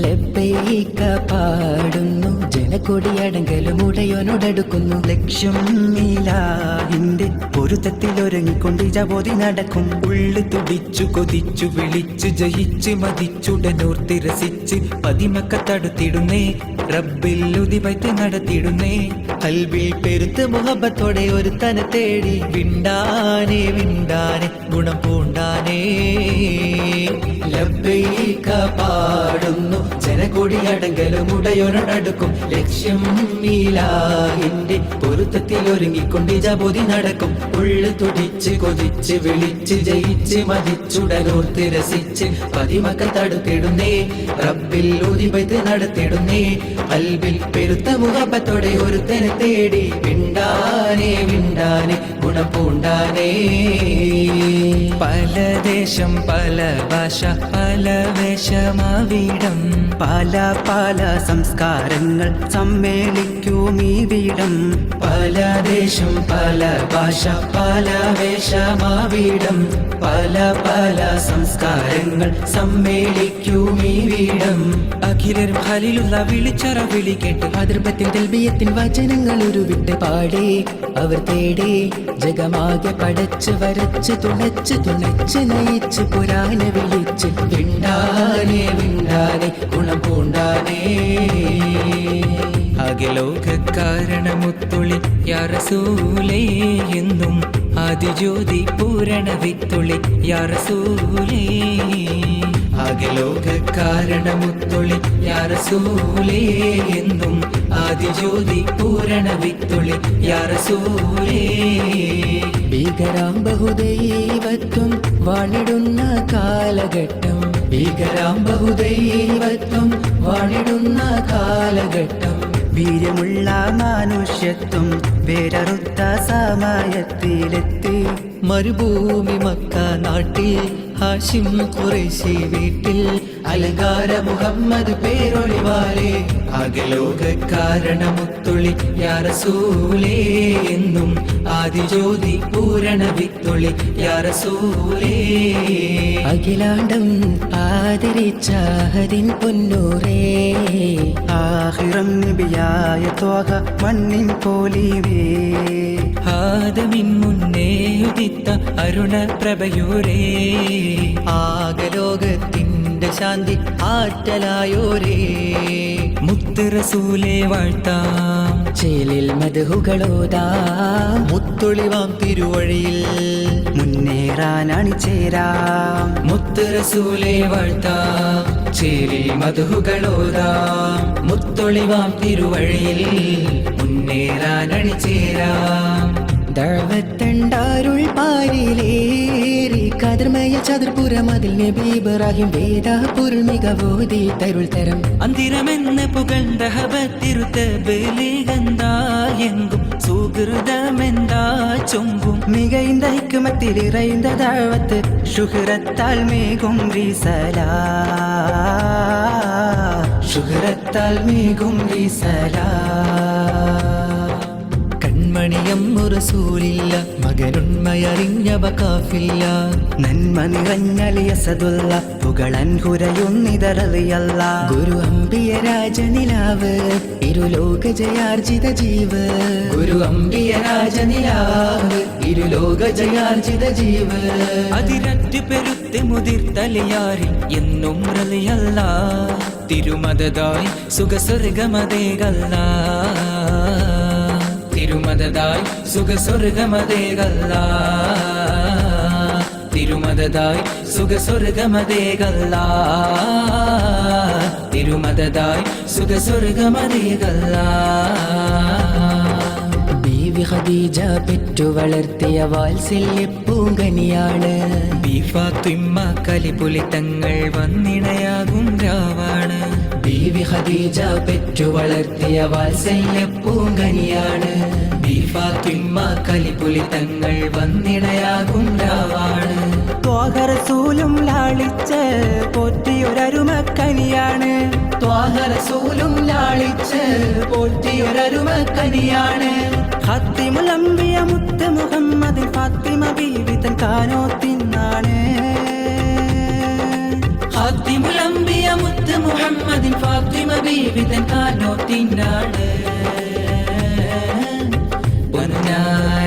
ലബ്ബൈക പാടുന്നു, ജനക്കൊടിയടങ്കലും ഉടയോനോടടുക്കുന്നു. ലക്ഷ്യം ഇലാഹിന്റെ പൊരുത്തത്തിലൊരുങ്ങിക്കൊണ്ട് ജപോതി നടക്കും. ഉള്ളു തുടിച്ചു കൊതിച്ചു വിളിച്ചു ജയിച്ച് മതിച്ചുടനോർത്തി രസിച്ച് പതിമക്ക തടുത്തിടുന്നേ, റബ്ബിൽ ഉദിപൈത്ത് നടത്തിടുന്നേ. കൽബിൽ പെരുത്ത് മുഹബത്തോടെ ഒരു തന തേടി വിണ്ടാനേ വിണ്ടാനേ ഗുണം പൂണ്ടാനേ. ലബ്ബൈക പാടുന്നു, ജനകൊടിയടങ്കലും ഉടയോനോടടുക്കും. ലക്ഷ്യം ഇലാഹിന്റെ പൊരുത്തത്തിലൊരുങ്ങിക്കൊണ്ട് ജപോതി നടക്കും. ഉള്ളു തുടിച്ച് കൊതിച്ച് വിളിച്ച് ജയിച്ച് മതിച്ചുടനോർത്ത് രസിച്ച് പതിമക്ക തടുത്തിടുന്നേ, റബ്ബിൽ ഉദിപൈത്ത് നടത്തിടുന്നേ. കൽബിൽ പെരുത്ത മുഹബത്തോടെ ഒരു തന തേടി വിണ്ടാനേ വിണ്ടാനേ ഗുണം പൂണ്ടാനേ. പല ദേശം പല ഭാഷ പല വേഷമാവിടം, പല പല സംസ്കാരങ്ങൾ സമ്മേളിക്കും ഈ വീടം. പല ദേശം പല ഭാഷ പല വേഷമാവിടം, പല പല സംസ്കാരങ്ങൾ സമ്മേളിക്കും ഈ വീടം. അഖിലരും ഖലീലുള്ള വിളിച്ചറ വിളിക്കേട്ട് അതിർപ്പത്തിൻ തെൽബിയത്തിൻ വചനങ്ങൾ ഉരുവിട്ട് പാടി അവർ തേടി ജഗമാകെ പടച്ച് വരച്ച് തുണച്ച് തുണച്ച് നയിച്ച് പുരാന വിളിച്ച് വിണ്ടാനേ വിണ്ടാനേ ഗുണം പൂണ്ടാനേ. അഖിലോകാരണമുത്തുളി യാ റസൂലേ എന്നും ആദിജ്യോതി പൂരണ വിത്തുളി യാ റസൂലേ. അഖിലോകാരണമുത്തുളി യാ റസൂലേ എന്നും ആദിജ്യോതി പൂരണ വിത്തുളി യാ റസൂലേ. ഭീകരാം ബഹുദൈവത്വം വാണിടുന്ന കാലഘട്ടം, ഭീകരാം ബഹുദൈവത്വം വാണിടുന്ന കാലഘട്ടം. വീര്യമുള്ള മനുഷ്യത്വം വേരറുത്ത സമയത്തിലെത്തി. മരുഭൂമി മക്ക നാട്ടിൽ ഹാഷിം ഖുറൈശി വീട്ടിൽ അലങ്കാര മുഹമ്മദ് പേരൊളിവാലേ. അഖിലോകാരണമുത്തുളി യാ റസൂലേ എന്നും ആദിജ്യോതി പൂരണ വിത്തുളി യാ റസൂലേ. അഖിലാണ്ടം ആദരിച്ച ഹദിൻ പൊന്നൂറേ, ആഹിറം നബിയായ ത്വാഹ മണ്ണിൻ പോലിവേ. ആദമിൻ മുന്നേ ഉദിത്ത അരുണ പ്രഭയോരേ, ആകലോകത്തിന്റെ ശാന്തി ആറ്റലായോരേ. മുത്ത് റസൂലേ വാഴ്ത്താം, ചേലിൽ മദ്ഹുകളോതാം. മുത്തുളിവാം തിരുവഴിയിൽ മുന്നേറാൻ അണിചേരാം. മുത്ത് റസൂലേ വാഴ്ത്താം, ചേലിൽ മദ്ഹുകളോതാം. മുത്തൊളിവാം തിരുവഴിയിൽ മുന്നേറാൻ അണിചേരാം. ദഅവത്തണ്ടാരുൾ പാരിലേറി കതിർമയ ചതുർപുരം അതിൽ നബി ഇബ്രാഹിം വേദ പൊരുൾ മികവോതി തരുൾ തരം. അന്തിരമെന്ന് പുകഴ്ന്ന ഹബത്തിരുത്തബലികന്താ എങ്കും സുഹൃതമെന്താ ചൊങ്കും. മികൈந்த ഹിക്മത്തിൽ ഇറൈந்த ദഅവത്ത് ശുഹ്റത്താൽ മേഘും റിസലാ, ശുഹ്റത്താൽ മേഘും റിസലാ. കൺമണിയം റസൂലില്ല മകനുണ്മയറിഞ്ഞ ബകാഫില്ല. നന്മ നിറഞ്ഞലിയസദുള്ള പുകളൻ ഹുരയുന്നിതറിയല്ല. ഗുരു അംബിയ രാജനിലാവ് ഇരുലോക ജയാർജിത ജീവ്. ഗുരു അംബിയ രാജനിലാവ് ഇരുലോക ജയാർജിത ജീവ്. അതിരറ്റ് പെരുത്ത് മുതിർത്തലിയാരിൽ എന്നും റളിയല്ല. തിരുമദതായി സുഖസ്വർഗമതേകല്ല, തിരുമദതായി സുഖസ്വർഗമതേകല്ല, തിരുമദതായി സുഖസ്വർഗമതേകല്ല, തിരുമദതായി സുഖസ്വർഗമതേകല്ല. ബീവി ഖദീജ പെറ്റു വളർത്തിയ വാത്സല്യ പൂങ്കനിയാണ്. ഫാത്തിമ കലിപുലിത്തങ്ങൾ വന്നിണയാകും രാവാണ്. ബീവി ഖദീജ പെറ്റു വളർത്തിയ വാത്സല്യ പൂങ്കനിയാണ്. ബീബി ഫാത്തിമ കലിപുലി തങ്ങൾ വന്നിണയാകും രാവാണ്. ത്വാഹ റസൂലും ലാളിച്ച് പോറ്റിയൊരരുമക്കനിയാണ്. ത്വാഹ റസൂലും ലാളിച്ച് പോറ്റിയൊരരുമക്കനിയാണ്. ഖാത്തിമുൽ അംബിയ മുത്ത് മുഹമ്മദ് ഫാത്തിമ ബീവി തൻ കാനോത്തിന്നാണ്. ഖാത്തിമുൽ അംബിയ മുത്ത് മുഹമ്മദിൻ ഫാത്തിമ ബീവി തൻ കാനോത്തിനാണ്. പൊന്നാര